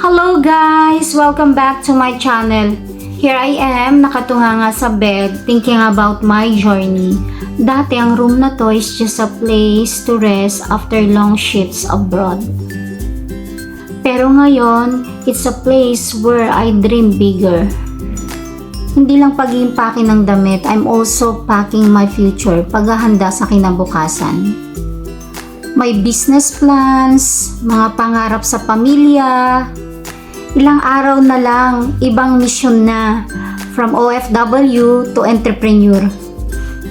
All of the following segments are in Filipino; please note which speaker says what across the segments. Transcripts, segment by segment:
Speaker 1: Hello guys! Welcome back to my channel. Here I am, nakatunga nga sa bed, thinking about my journey. Dati ang room na to is just a place to rest after long shifts abroad. Pero ngayon, it's a place where I dream bigger. Hindi lang pag-iimpake ng damit, I'm also packing my future, paghahanda sa kinabukasan. May business plans, mga pangarap sa pamilya. Ilang araw na lang, ibang misyon na. From OFW to entrepreneur.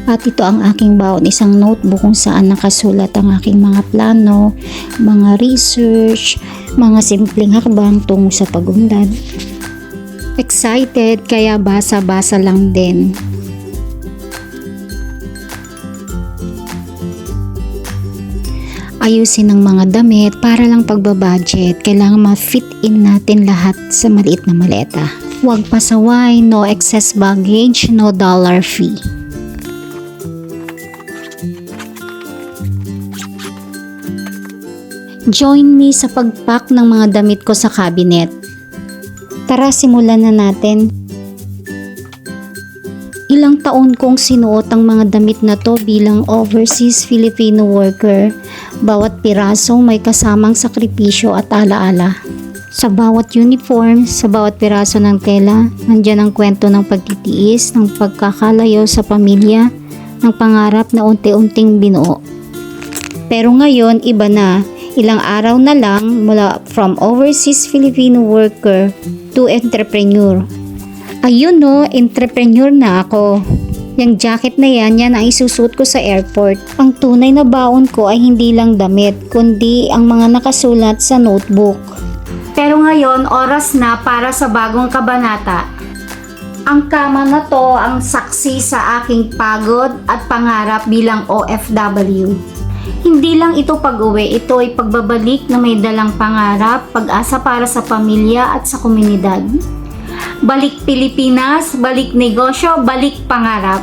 Speaker 2: At ito ang aking baon, isang notebook kung saan nakasulat ang aking mga plano, mga research, mga simpleng hakbang tungo sa pag-unlad. Excited kaya basa-basa lang din. Ayusin ang mga damit para lang pagbabudget. Kailangan ma-fit in natin lahat sa maliit na maleta. Huwag pasaway, no excess baggage, no dollar fee. Join me sa pagpack ng mga damit ko sa cabinet. Tara, simulan na natin. Ilang taon kong sinuot ang mga damit na to bilang overseas Filipino worker. Bawat piraso may kasamang sakripisyo at alaala. Sa bawat uniform, sa bawat piraso ng tela, nandyan ang kwento ng pagtitiis, ng pagkakalayo sa pamilya, ng pangarap na unti-unting binuo. Pero ngayon, iba na. Ilang araw na lang mula from overseas Filipino worker to entrepreneur. Ayun no, entrepreneur na ako. Yung jacket na yan ang isusuot ko sa airport. Ang tunay na baon ko ay hindi lang damit, kundi ang mga nakasulat sa notebook.
Speaker 1: Pero ngayon, oras na para sa bagong kabanata. Ang kama na to ang saksi sa aking pagod at pangarap bilang OFW. Hindi lang ito pag-uwi, ito ay pagbabalik na may dalang pangarap, pag-asa para sa pamilya at sa komunidad. Balik Pilipinas, balik negosyo, balik pangarap.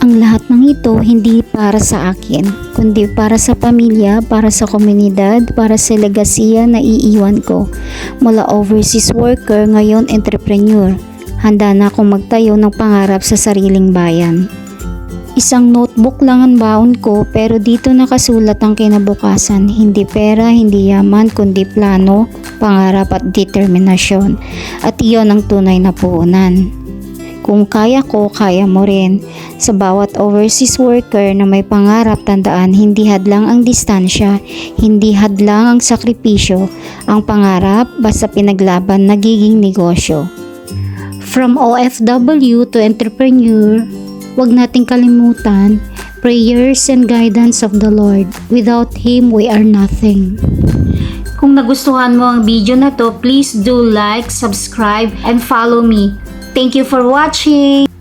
Speaker 2: Ang lahat ng ito hindi para sa akin, kundi para sa pamilya, para sa komunidad, para sa legasiya na iiwan ko. Mula overseas worker, ngayon entrepreneur. Handa na akong magtayo ng pangarap sa sariling bayan. Isang notebook lang ang baon ko, pero dito nakasulat ang kinabukasan. Hindi pera, hindi yaman, kundi plano, pangarap at determinasyon. At iyon ang tunay na puhunan. Kung kaya ko, kaya mo rin. Sa bawat overseas worker na may pangarap, tandaan, hindi hadlang ang distansya, hindi hadlang ang sakripisyo. Ang pangarap, basta pinaglaban, nagiging negosyo. From OFW to entrepreneur, huwag nating kalimutan, prayers and guidance of the Lord. Without Him, we are nothing.
Speaker 1: Kung nagustuhan mo ang video na to, please do like, subscribe, and follow me. Thank you for watching!